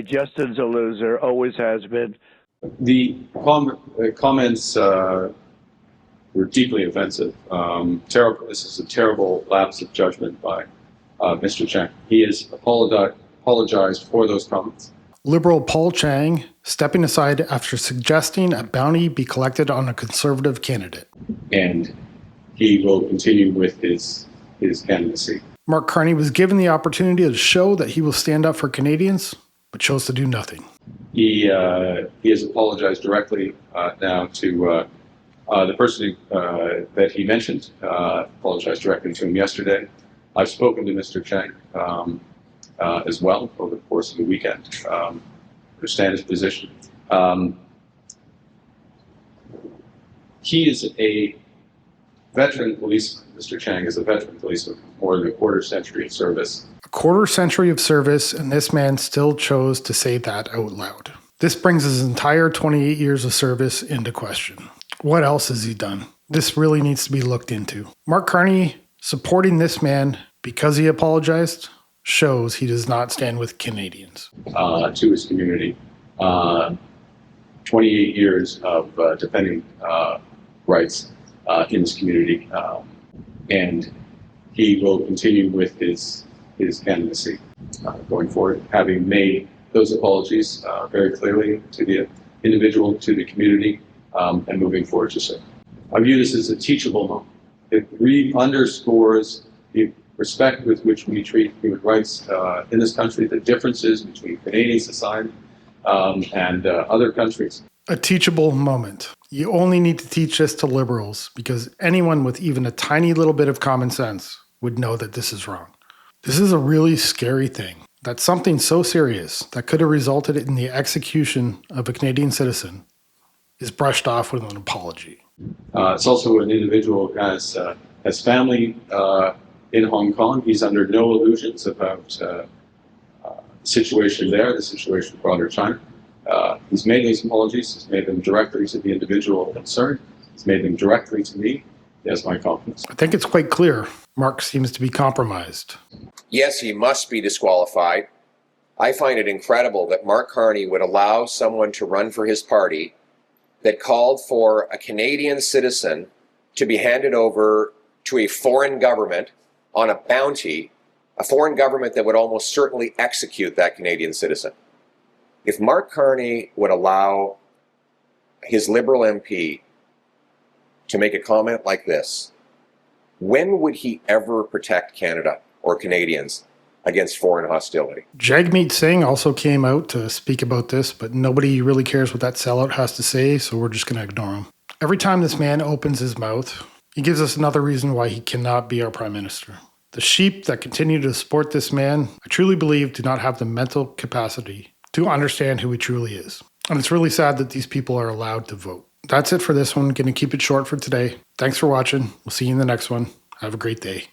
Justin's a loser, always has been. The comments were deeply offensive. Terrible. This is a terrible lapse of judgment by Mr. Chiang. He has apologized for those comments. Liberal Paul Chiang stepping aside after suggesting a bounty be collected on a Conservative candidate. And he will continue with his candidacy. Mark Carney was given the opportunity to show that he will stand up for Canadians, but chose to do nothing. He has apologized directly now to the person that he mentioned. Apologized directly to him yesterday. I've spoken to Mr. Chiang as well over the course of the weekend. Understand his position. He is a veteran policeman. Mr. Chiang is a veteran policeman with more than a quarter century of service. A quarter century of service, and this man still chose to say that out loud. This brings his entire 28 years of service into question. What else has he done? This really needs to be looked into. Mark Carney supporting this man because he apologized shows he does not stand with Canadians. To his community. 28 years of defending rights in this community. And he will continue with his candidacy going forward, having made those apologies very clearly to the individual, to the community, and moving forward to serve. I view this as a teachable moment. It underscores the respect with which we treat human rights in this country, the differences between Canadian society and other countries. A teachable moment. You only need to teach this to liberals because anyone with even a tiny little bit of common sense would know that this is wrong. This is a really scary thing. That something so serious that could have resulted in the execution of a Canadian citizen is brushed off with an apology. It's also an individual who has family in Hong Kong. He's under no illusions about the situation there, the situation in broader China. He's made these apologies. He's made them directly to the individual concerned. He's made them directly to me. He has my confidence. I think it's quite clear. Mark seems to be compromised. Yes, he must be disqualified. I find it incredible that Mark Carney would allow someone to run for his party that called for a Canadian citizen to be handed over to a foreign government on a bounty, a foreign government that would almost certainly execute that Canadian citizen. If Mark Carney would allow his Liberal MP to make a comment like this, when would he ever protect Canada or Canadians against foreign hostility? Jagmeet Singh also came out to speak about this, but nobody really cares what that sellout has to say, so we're just going to ignore him. Every time this man opens his mouth, he gives us another reason why he cannot be our prime minister. The sheep that continue to support this man, I truly believe, do not have the mental capacity to understand who he truly is. And it's really sad that these people are allowed to vote. That's it for this one. Going to keep it short for today. Thanks for watching. We'll see you in the next one. Have a great day.